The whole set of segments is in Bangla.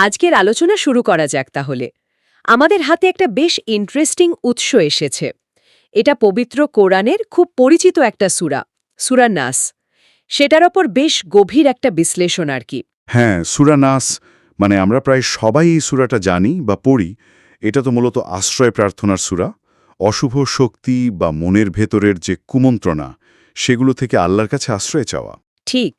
আজকের আলোচনা শুরু করা যাক তাহলে। আমাদের হাতে একটা বেশ ইন্টারেস্টিং উৎস এসেছে। এটা পবিত্র কোরআনের খুব পরিচিত একটা সূরা, সূরা নাস। সেটার ওপর বেশ গভীর একটা বিশ্লেষণ আর কি। হ্যাঁ, সূরা নাস, মানে আমরা প্রায় সবাই এই সূরাটা জানি বা পড়ি। এটা তো মূলত আশ্রয় প্রার্থনার সূরা। অশুভ শক্তি বা মনের ভেতরের যে কুমন্ত্রণা, সেগুলো থেকে আল্লাহর কাছে আশ্রয় চাওয়া। ঠিক।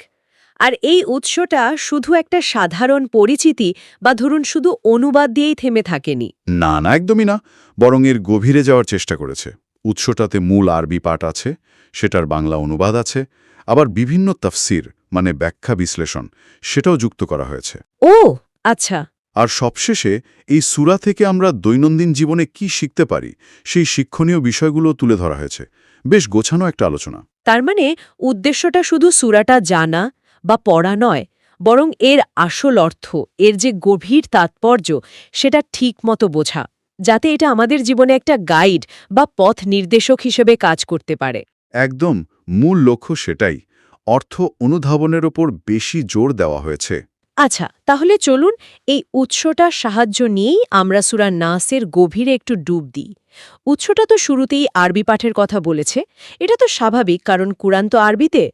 আর এই উৎসটা শুধু একটা সাধারণ পরিচিতি বা ধরুন শুধু অনুবাদ দিয়েই থেমে থাকেনি। না না, একদমই না, বরং এর গভীরে যাওয়ার চেষ্টা করেছে। উৎসটাতে মূল আরবি পাঠ আছে, সেটার বাংলা অনুবাদ আছে, আবার বিভিন্ন তাফসির মানে ব্যাখ্যা বিশ্লেষণ সেটাও যুক্ত করা হয়েছে। ও আচ্ছা। আর সবশেষে এই সূরা থেকে আমরা দৈনন্দিন জীবনে কি শিখতে পারি সেই শিক্ষণীয় বিষয়গুলো তুলে ধরা হয়েছে। বেশ গোছানো একটা আলোচনা। তার মানে উদ্দেশ্যটা শুধু সূরাটা জানা বা পড়া নয়, বরং এর আসল অর্থ, এর যে গভীর তাৎপর্য, সেটা ঠিকমতো বোঝা, যাতে এটা আমাদের জীবনে একটা গাইড বা পথ নির্দেশক হিসেবে কাজ করতে পারে। একদম মূল লক্ষ্য সেটাই। অর্থ অনুধাবনের ওপর বেশি জোর দেওয়া হয়েছে। আচ্ছা, তাহলে চলুন এই উৎসটার সাহায্য নিয়েই আমরা সূরা নাসের গভীরে একটু ডুব দিই। উৎসটা তো শুরুতেই আরবি পাঠের কথা বলেছে। এটা তো স্বাভাবিক, কারণ কুরআন তো আরবিতে।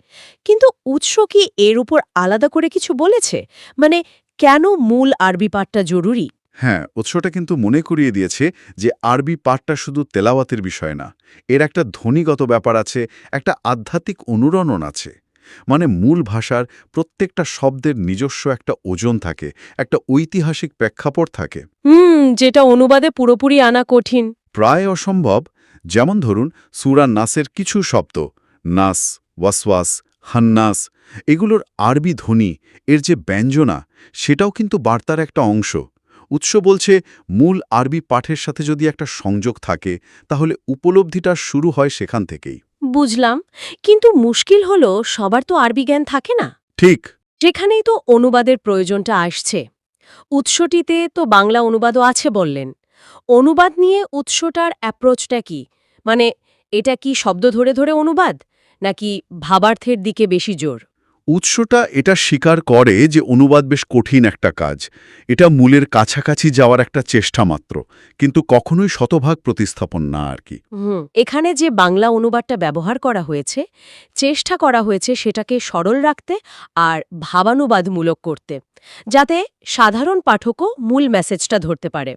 কিন্তু উৎস কি এর উপর আলাদা করে কিছু বলেছে? মানে কেন মূল আরবি পাঠটা জরুরি? হ্যাঁ, উৎসটা কিন্তু মনে করিয়ে দিয়েছে যে আরবি পাঠটা শুধু তেলাওয়াতের বিষয় না, এর একটা ধ্বনিগত ব্যাপার আছে, একটা আধ্যাত্মিক অনুরণন আছে। মানে মূল ভাষার প্রত্যেকটা শব্দের নিজস্ব একটা ওজন থাকে, একটা ঐতিহাসিক প্রেক্ষাপট থাকে। যেটা অনুবাদে পুরোপুরি আনা কঠিন। প্রায় অসম্ভব। যেমন ধরুন সূরা নাসের কিছু শব্দ, নাস, ওয়াসওয়াস, হান্নাস, এগুলোর আরবি ধ্বনি, এর যে ব্যঞ্জনা, সেটাও কিন্তু বার্তার একটা অংশ। উৎস বলছে মূল আরবি পাঠের সাথে যদি একটা সংযোগ থাকে, তাহলে উপলব্ধিটা শুরু হয় সেখান থেকেই। বুঝলাম, কিন্তু মুশকিল হলো সবার তো আরবি জ্ঞান থাকে না। ঠিক। যেখানেই তো অনুবাদের প্রয়োজনটা আসছে। উৎসটিতে তো বাংলা অনুবাদও আছে বললেন। অনুবাদ নিয়ে উৎসটার অ্যাপ্রোচটা কি? মানে এটা কি শব্দ ধরে ধরে অনুবাদ, নাকি ভাবার্থের দিকে বেশি জোর? উৎসটা এটা স্বীকার করে যে অনুবাদ বেশ কঠিন একটা কাজ। এটা মূলের কাছাকাছি যাওয়ার একটা চেষ্টা মাত্র, কিন্তু কখনোই শতভাগ প্রতিস্থাপন না আর কি। এখানে যে বাংলা অনুবাদটা ব্যবহার করা হয়েছে, চেষ্টা করা হয়েছে সেটাকে সরল রাখতে আর ভাবানুবাদমূলক করতে, যাতে সাধারণ পাঠকও মূল মেসেজটা ধরতে পারে।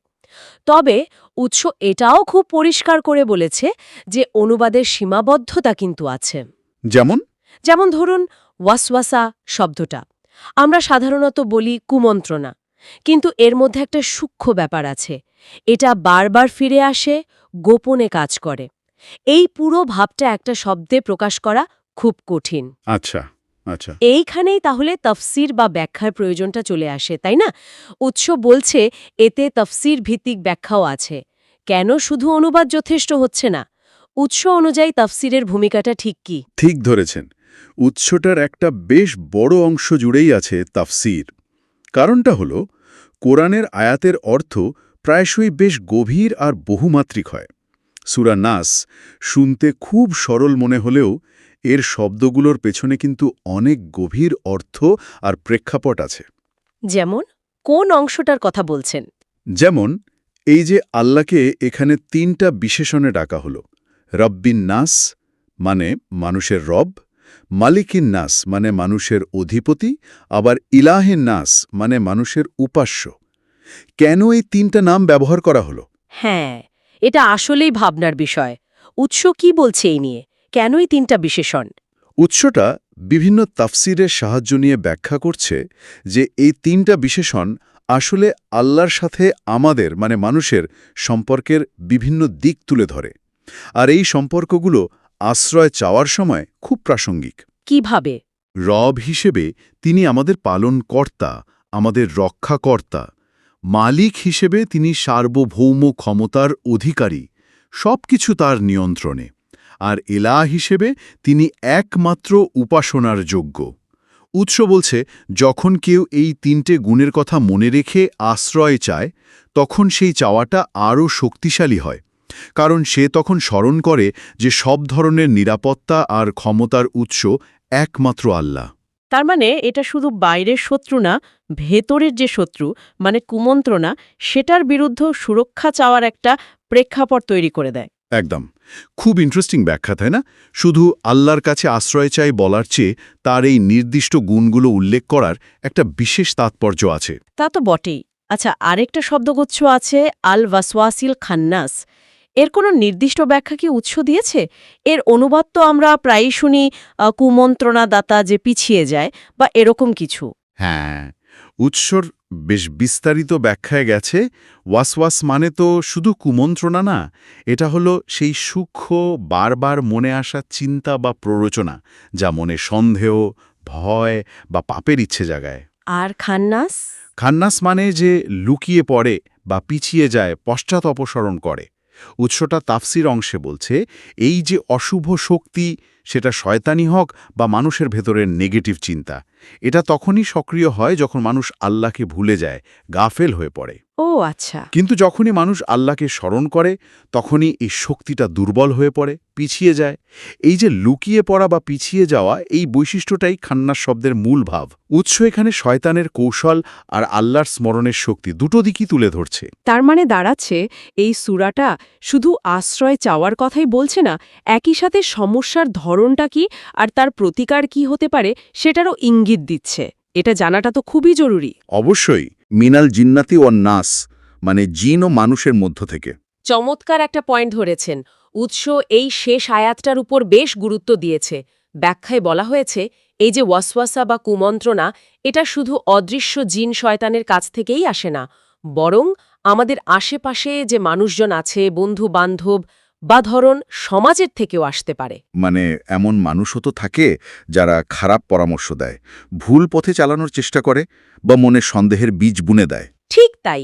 তবে উৎস এটাও খুব পরিষ্কার করে বলেছে যে অনুবাদের সীমাবদ্ধতা কিন্তু আছে। যেমন? যেমন ধরুন ওয়াসওয়াসা শব্দটা আমরা সাধারণত বলি কুমন্ত্রণা, কিন্তু এর মধ্যে একটা সূক্ষ্ম ব্যাপার আছে। এটা বারবার ফিরে আসে, গোপনে কাজ করে। এই পুরো ভাবটা একটা শব্দে প্রকাশ করা খুব কঠিন। আচ্ছা, আচ্ছা। এইখানেই তাহলে তফসির বা ব্যাখ্যার প্রয়োজনটা চলে আসে, তাই না? উৎস বলছে এতে তফসির ভিত্তিক ব্যাখ্যাও আছে। কেন শুধু অনুবাদ যথেষ্ট হচ্ছে না? উৎস অনুযায়ী তফসিরের ভূমিকাটা ঠিক কি? ঠিক ধরেছেন। উৎসটার একটা বেশ বড় অংশ জুড়েই আছে তাফসীর। কারণটা হলো কোরআনের আয়াতের অর্থ প্রায়শই বেশ গভীর আর বহুমাত্রিক হয়। সূরা নাস শুনতে খুব সরল মনে হলেও এর শব্দগুলোর পেছনে কিন্তু অনেক গভীর অর্থ আর প্রেক্ষাপট আছে। যেমন কোন অংশটার কথা বলছেন? যেমন এই যে আল্লাহকে এখানে ৩টা বিশেষণে ডাকা হলো। রব্বিন নাস মানে মানুষের রব, মালিকিন নাস মানে মানুষের অধিপতি, আবার ইলাহিন নাস মানে মানুষের উপাস্য। কেন এই ৩টা নাম ব্যবহার করা হলো? হ্যাঁ, এটা আসলেই ভাবনার বিষয়। উৎস কি বলছে এই নিয়ে? কেনই তিনটা বিশেষণ? উৎসটা বিভিন্ন তাফসিরের সাহায্য নিয়ে ব্যাখ্যা করছে যে এই ৩টা বিশেষণ আসলে আল্লাহর সাথে আমাদের মানে মানুষের সম্পর্কের বিভিন্ন দিক তুলে ধরে। আর এই সম্পর্কগুলো আশ্রয় চাওয়ার সময় খুব প্রাসঙ্গিক। কিভাবে? রব হিসেবে তিনি আমাদের পালনকর্তা, আমাদের রক্ষাকর্তা। মালিক হিসেবে তিনি সার্বভৌম ক্ষমতার অধিকারী, সবকিছু তার নিয়ন্ত্রণে। আর এলাহ হিসেবে তিনি একমাত্র উপাসনার যোগ্য। উৎস বলছে যখন কেউ এই ৩টে গুণের কথা মনে রেখে আশ্রয় চায়, তখন সেই চাওয়াটা আরও শক্তিশালী হয়। কারণ সে তখন স্মরণ করে যে সব ধরনের নিরাপত্তা আর ক্ষমতার উৎস একমাত্র আল্লাহ। তার মানে এটা শুধু বাইরের শত্রু না, ভেতরের যে শত্রু মানে কুমন্ত্রণা, সেটার বিরুদ্ধে সুরক্ষা চাওয়ার একটা প্রেক্ষাপট তৈরি করে দেয়। একদম। খুব ইন্টারেস্টিং ব্যাখ্যা, তাই না? শুধু আল্লাহর কাছে আশ্রয় চাই বলার চেয়ে তার এই নির্দিষ্ট গুণগুলো উল্লেখ করার একটা বিশেষ তাৎপর্য আছে। তা তো বটেই। আচ্ছা, আরেকটা শব্দগুচ্ছ আছে, আল ওয়াসওয়াসিল খান্নাস। এর কোনো নির্দিষ্ট ব্যাখ্যা কি উৎস দিয়েছে? এর অনুবাদ তো আমরা প্রায়ই শুনি কুমন্ত্রণাদাতা যে পিছিয়ে যায় বা এরকম কিছু। হ্যাঁ, উৎসর বেশ বিস্তারিত ব্যাখ্যায় গেছে। ওয়াসওয়াস মানে তো শুধু কুমন্ত্রণা না, এটা হলো সেই সূক্ষ্ম বারবার মনে আসা চিন্তা বা প্ররোচনা, যা মনে সন্দেহ, ভয় বা পাপের ইচ্ছে জাগায়। আর খান্নাস? খান্নাস মানে যে লুকিয়ে পড়ে বা পিছিয়ে যায়, পশ্চাৎ অপসরণ করে। উৎসটা তাফসির অংশে বলছে, এই যে অশুভ শক্তি, সেটা শয়তানি হোক বা মানুষের ভেতরের নেগেটিভ চিন্তা, এটা তখনই সক্রিয় হয় যখন মানুষ আল্লাহকে ভুলে যায়, গাফেল হয়ে পড়ে। ও আচ্ছা। কিন্তু যখনই মানুষ আল্লাহকে স্মরণ করে, তখনই এই শক্তিটা দুর্বল হয়ে পড়ে, পিছিয়ে যায়। এই যে লুকিয়ে পড়া বা পিছিয়ে যাওয়া, এই বৈশিষ্ট্যটাই খান্নাস শব্দের মূল ভাব। উৎস এখানে শয়তানের কৌশল আর আল্লাহর স্মরণের শক্তি দুটো দিকই তুলে ধরছে। তার মানে দাঁড়াচ্ছে, এই সূরাটা শুধু আশ্রয় চাওয়ার কথাই বলছে না, একই সাথে সমস্যার ধরনটা কি আর তার প্রতিকার কি হতে পারে সেটারও ইঙ্গিত দিচ্ছে। এটা জানাটা তো খুবই জরুরি। অবশ্যই, মিনাল জিন্নাতি ও নাস মানে জিন ও মানুষের মধ্য থেকে। চমৎকার একটা পয়েন্ট ধরেছেন। উৎস এই শেষ আয়াতটার উপর বেশ গুরুত্ব দিয়েছে। ব্যাখ্যায় বলা হয়েছে, এই যে ওয়াসওয়াসা বা কুমন্ত্রণা, এটা শুধু অদৃশ্য জিন শয়তানের কাছ থেকেই আসে না, বরং আমাদের আশেপাশে যে মানুষজন আছে, বন্ধু বান্ধব বা ধরন সমাজের থেকেও আসতে পারে। মানে এমন মানুষও তো থাকে যারা খারাপ পরামর্শ দেয়, ভুল পথে চালানোর চেষ্টা করে বা মনে সন্দেহের বীজ বুনে দেয়। ঠিক তাই।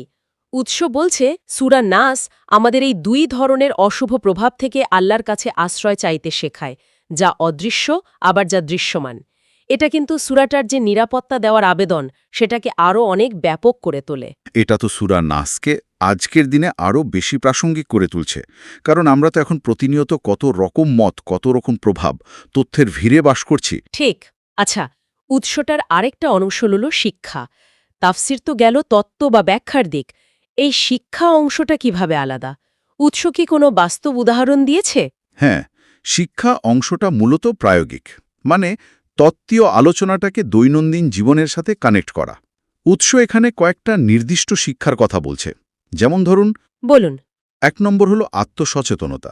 উৎস বলছে, সূরা নাস আমাদের এই দুই ধরনের অশুভ প্রভাব থেকে আল্লাহর কাছে আশ্রয় চাইতে শেখায়, যা অদৃশ্য আবার যা দৃশ্যমান। এটা কিন্তু সূরাটার যে নিরাপত্তা দেওয়ার আবেদন, সেটাকে আরও অনেক ব্যাপক করে তোলে। এটা তো সূরা নাসকে আজকের দিনে আরও বেশি প্রাসঙ্গিক করে তুলছে, কারণ আমরা তো এখন প্রতিনিয়ত কত রকম মত, কত রকম প্রভাব, তথ্যের ভিড়ে বাস করছি। ঠিক। আচ্ছা, উৎসটার আরেকটা অংশ হল শিক্ষা। তাফসির তো গেল তত্ত্ব বা ব্যাখ্যার দিক। এই শিক্ষা অংশটা কিভাবে আলাদা? উৎস কি কোনো বাস্তব উদাহরণ দিয়েছে? হ্যাঁ, শিক্ষা অংশটা মূলত প্রায়োগিক, মানে তত্ত্বীয় আলোচনাটাকে দৈনন্দিন জীবনের সাথে কানেক্ট করা। উৎস এখানে কয়েকটা নির্দিষ্ট শিক্ষার কথা বলছে। যেমন ধরুন, বলুন। ১ নম্বর হলো আত্মসচেতনতা।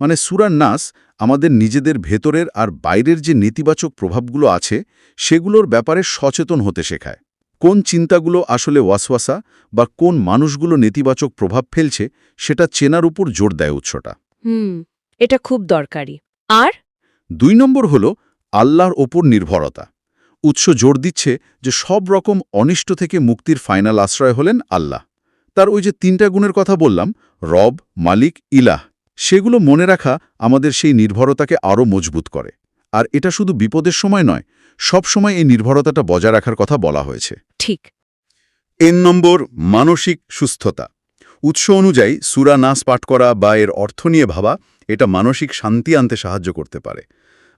মানে সূরা নাস আমাদের নিজেদের ভেতরের আর বাইরের যে নেতিবাচক প্রভাবগুলো আছে, সেগুলোর ব্যাপারে সচেতন হতে শেখায়। কোন চিন্তাগুলো আসলে ওয়াসওয়াসা বা কোন মানুষগুলো নেতিবাচক প্রভাব ফেলছে, সেটা চেনার উপর জোর দেয় উৎসটা। এটা খুব দরকারি। আর ২ নম্বর হল আল্লাহর ওপর নির্ভরতা। উৎস জোর দিচ্ছে যে সব রকম অনিষ্ট থেকে মুক্তির ফাইনাল আশ্রয় হলেন আল্লাহ। তার ওই যে ৩টা গুণের কথা বললাম, রব, মালিক, ইলাহ, সেগুলো মনে রাখা আমাদের সেই নির্ভরতাকে আরও মজবুত করে। আর এটা শুধু বিপদের সময় নয়, সব সময় এই নির্ভরতাটা বজায় রাখার কথা বলা হয়েছে। ঠিক। ৩ নম্বর, মানসিক সুস্থতা। উৎস অনুযায়ী সূরা নাস পাঠ করা বা এর অর্থ নিয়ে ভাবা, এটা মানসিক শান্তি আনতে সাহায্য করতে পারে।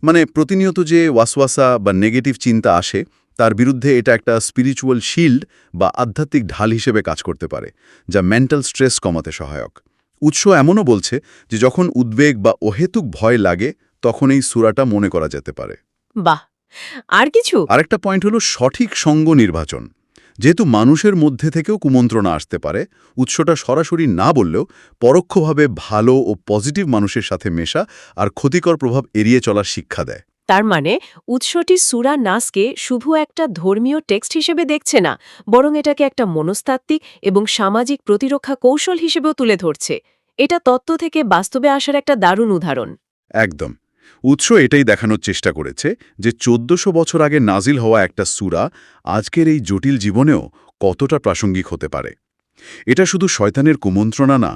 মানে প্রতিনিয়ত যে ওয়াসওয়াসা বা নেগেটিভ চিন্তা আসে, তার বিরুদ্ধে এটা একটা স্পিরিচুয়াল শিল্ড বা আধ্যাত্মিক ঢাল হিসেবে কাজ করতে পারে, যা মেন্টাল স্ট্রেস কমাতে সহায়ক। উৎস এমনও বলছে যে যখন উদ্বেগ বা অহেতুক ভয় লাগে, তখন এই সূরাটা মনে করা যেতে পারে। বাহ। আর কিছু? আরেকটা পয়েন্ট হলো সঠিক সঙ্গ নির্বাচন। যেহেতু মানুষের মধ্যে থেকেও কুমন্ত্রণা আসতে পারে, উৎসটা সরাসরি না বললেও পরোক্ষভাবে ভালো ও পজিটিভ মানুষের সাথে মেশা আর ক্ষতিকর প্রভাব এড়িয়ে চলার শিক্ষা দেয়। তার মানে উৎসটি সূরা নাসকে শুধু একটা ধর্মীয় টেক্সট হিসেবে দেখছে না, বরং এটাকে একটা মনস্তাত্ত্বিক এবং সামাজিক প্রতিরক্ষা কৌশল হিসেবেও তুলে ধরছে। এটা তত্ত্ব থেকে বাস্তবে আসার একটা দারুণ উদাহরণ। একদম। উৎস এটাই দেখানোর চেষ্টা করেছে যে ১৪০০ বছর আগে নাজিল হওয়া একটা সূরা আজকের এই জটিল জীবনেও কতটা প্রাসঙ্গিক হতে পারে। এটা শুধু শয়তানের কুমন্ত্রণা না,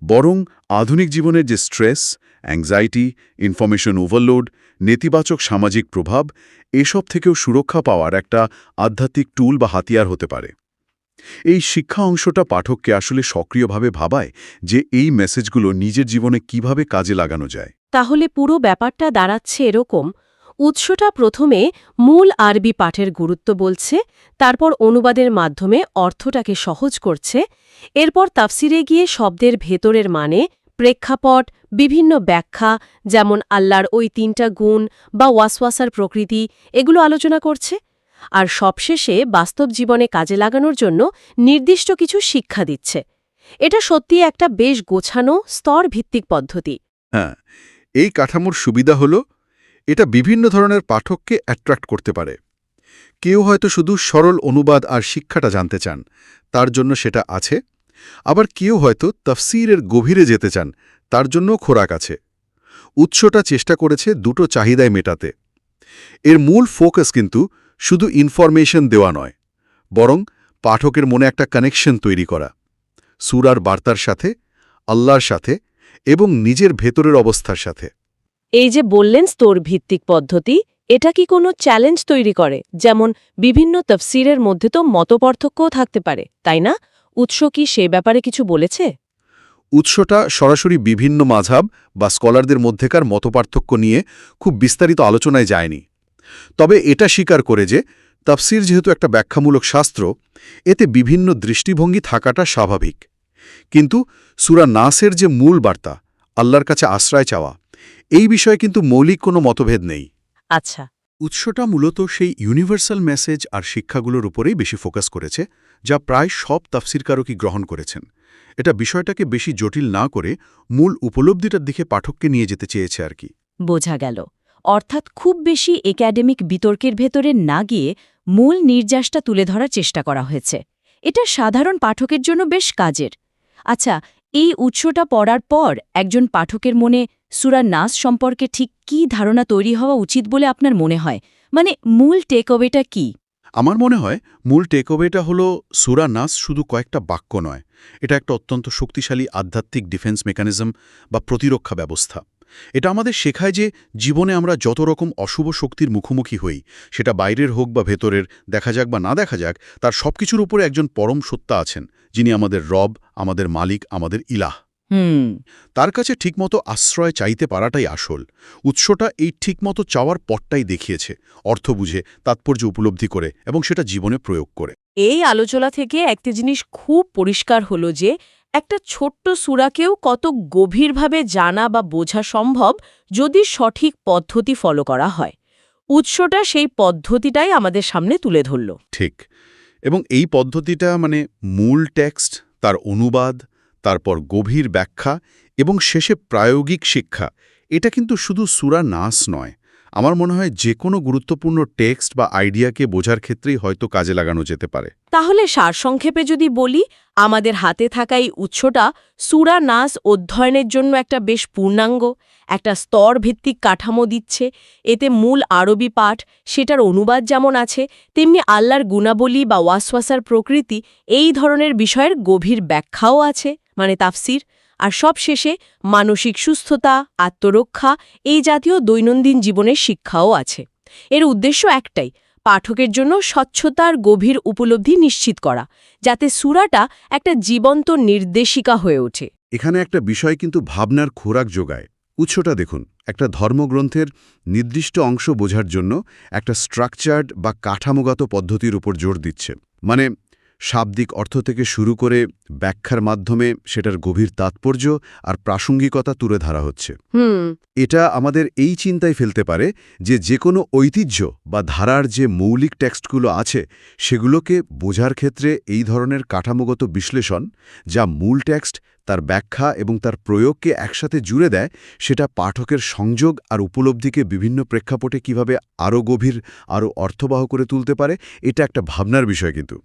বরং আধুনিক জীবনের যে স্ট্রেস, অ্যাংজাইটি, ইনফরমেশন ওভারলোড, নেতিবাচক সামাজিক প্রভাব, এসব থেকেও সুরক্ষা পাওয়ার একটা আধ্যাত্মিক টুল বা হাতিয়ার হতে পারে। এই শিক্ষা অংশটা পাঠককে আসলে সক্রিয়ভাবে ভাবায় যে এই মেসেজগুলো নিজের জীবনে কিভাবে কাজে লাগানো যায়। তাহলে পুরো ব্যাপারটা দাঁড়াচ্ছে এরকম, উৎসটা প্রথমে মূল আরবি পাঠের গুরুত্ব বলছে, তারপর অনুবাদের মাধ্যমে অর্থটাকে সহজ করছে, এরপর তাফসিরে গিয়ে শব্দের ভেতরের মানে, প্রেক্ষাপট, বিভিন্ন ব্যাখ্যা, যেমন আল্লাহর ওই ৩টা গুণ বা ওয়াসওয়াসার প্রকৃতি, এগুলো আলোচনা করছে। আর সবশেষে বাস্তব জীবনে কাজে লাগানোর জন্য নির্দিষ্ট কিছু শিক্ষা দিচ্ছে। এটা সত্যি একটা বেশ গোছানো স্তরভিত্তিক পদ্ধতি। হ্যাঁ, এই কাঠামোর সুবিধা হল এটা বিভিন্ন ধরনের পাঠককে অ্যাট্রাক্ট করতে পারে। কেউ হয়তো শুধু সরল অনুবাদ আর শিক্ষাটা জানতে চান, তার জন্য সেটা আছে। আবার কেউ হয়তো তাফসীরের গভীরে যেতে চান, তার জন্য খোরাক আছে। উৎসটা চেষ্টা করেছে দুটো চাহিদাই মেটাতে। এর মূল ফোকাস কিন্তু শুধু ইনফরমেশন দেওয়া নয়, বরং পাঠকের মনে একটা কানেকশন তৈরি করা, সূরার বার্তার সাথে, আল্লাহর সাথে এবং নিজের ভেতরের অবস্থার সাথে। এই যে বললেন স্তরভিত্তিক পদ্ধতি, এটা কি কোনো চ্যালেঞ্জ তৈরি করে? যেমন বিভিন্ন তফসিরের মধ্যে তো মতপার্থক্যও থাকতে পারে, তাই না? উৎস কি সে ব্যাপারে কিছু বলেছে? উৎসটা সরাসরি বিভিন্ন মাযহাব বা স্কলারদের মধ্যেকার মতপার্থক্য নিয়ে খুব বিস্তারিত আলোচনায় যায়নি। তবে এটা স্বীকার করে যে তাফসীর যেহেতু একটা ব্যাখ্যামূলক শাস্ত্র, এতে বিভিন্ন দৃষ্টিভঙ্গি থাকাটা স্বাভাবিক। কিন্তু সূরা নাসের যে মূল বার্তা, আল্লাহর কাছে আশ্রয় চাওয়া, এই বিষয়ে কিন্তু মৌলিক কোনো মতভেদ নেই। আচ্ছা। উৎসটা মূলত সেই ইউনিভার্সাল মেসেজ আর শিক্ষাগুলোর উপরেই বেশি ফোকাস করেছে, যা প্রায় সব তাফসীরকারকই গ্রহণ করেছেন। এটা বিষয়টাকে বেশি জটিল না করে মূল উপলব্ধিটার দিকে পাঠককে নিয়ে যেতে চেয়েছে আর কি। বোঝা গেল। অর্থাৎ খুব বেশি একাডেমিক বিতর্কের ভেতরে না গিয়ে মূল নির্যাসটা তুলে ধরার চেষ্টা করা হয়েছে। এটা সাধারণ পাঠকের জন্য বেশ কাজের। আচ্ছা, এই উৎসটা পড়ার পর একজন পাঠকের মনে সূরা নাস সম্পর্কে ঠিক কী ধারণা তৈরি হওয়া উচিত বলে আপনার মনে হয়? মানে মূল টেকঅওয়েটা কি? আমার মনে হয় মূল টেকঅওয়েটা হলো সূরা নাস শুধু কয়েকটা বাক্য নয়, এটা একটা অত্যন্ত শক্তিশালী আধ্যাত্মিক ডিফেন্স মেকানিজম বা প্রতিরক্ষা ব্যবস্থা। এটা আমাদের শেখায় যে জীবনে আমরা যত রকম অশুভ শক্তির মুখোমুখি হই, সেটা বাইরের হোক বা ভেতরের, দেখা যাক বা না দেখা যাক, তার সবকিছুর উপরে একজন পরম সত্তা আছেন, যিনি আমাদের রব, আমাদের মালিক, আমাদের ইলাহ। তার কাছে ঠিকমতো আশ্রয় চাইতে পারাটাই আসল। উৎসটা এই ঠিকমতো চাওয়ার পথটাই দেখিয়েছে, অর্থ বুঝে, তাৎপর্য উপলব্ধি করে এবং সেটা জীবনে প্রয়োগ করে। এই আলোচনা থেকে একটা জিনিস খুব পরিষ্কার হলো যে একটা ছোট্ট সূরাকেও কত গভীরভাবে জানা বা বোঝা সম্ভব যদি সঠিক পদ্ধতি ফলো করা হয়। উৎসটা সেই পদ্ধতিটাই আমাদের সামনে তুলে ধরল। ঠিক। এবং এই পদ্ধতিটা মানে মূল টেক্সট, তার অনুবাদ, তারপর গভীর ব্যাখ্যা এবং শেষে প্রায়োগিক শিক্ষা, এটা কিন্তু শুধু সূরা নাস নয়। আমার মনে হয় যে কোনো গুরুত্বপূর্ণ টেক্সট বা আইডিয়াকে বোঝার ক্ষেত্রেই হয়তো কাজে লাগানো যেতে পারে। তাহলে সারসংক্ষেপে যদি বলি, আমাদের হাতে থাকা এই উৎসটা সূরা নাস অধ্যয়নের জন্য একটা বেশ পূর্ণাঙ্গ, একটা স্তরভিত্তিক কাঠামো দিচ্ছে। এতে মূল আরবি পাঠ, সেটার অনুবাদ যেমন আছে, তেমনি আল্লাহর গুণাবলী বা ওয়াসওয়াসার প্রকৃতি, এই ধরনের বিষয়ের গভীর ব্যাখ্যাও আছে, মানে তাফসির। আর সবশেষে মানসিক সুস্থতা, আত্মরক্ষা, এই জাতীয় দৈনন্দিন জীবনের শিক্ষাও আছে। এর উদ্দেশ্য একটাই, পাঠকের জন্য স্বচ্ছতার গভীর উপলব্ধি নিশ্চিত করা, যাতে সূরাটা একটা জীবন্ত নির্দেশিকা হয়ে ওঠে। এখানে একটা বিষয় কিন্তু ভাবনার খোরাক যোগায়। উৎসটা দেখুন, একটা ধর্মগ্রন্থের নির্দিষ্ট অংশ বোঝার জন্য একটা স্ট্রাকচার্ড বা কাঠামোগত পদ্ধতির উপর জোর দিচ্ছে। মানে শাব্দিক অর্থ থেকে শুরু করে ব্যাখ্যার মাধ্যমে সেটার গভীর তাৎপর্য আর প্রাসঙ্গিকতা তুলে ধরা হচ্ছে। এটা আমাদের এই চিন্তায় ফেলতে পারে যে কোনো ঐতিহ্য বা ধারার যে মৌলিক টেক্সটগুলো আছে, সেগুলোকে বোঝার ক্ষেত্রে এই ধরনের কাঠামোগত বিশ্লেষণ, যা মূল টেক্সট, তার ব্যাখ্যা এবং তার প্রয়োগকে একসাথে জুড়ে দেয়, সেটা পাঠকের সংযোগ আর উপলব্ধিকে বিভিন্ন প্রেক্ষাপটে কিভাবে আরও গভীর, আরও অর্থবহ করে তুলতে পারে, এটা একটা ভাবনার বিষয় কিন্তু।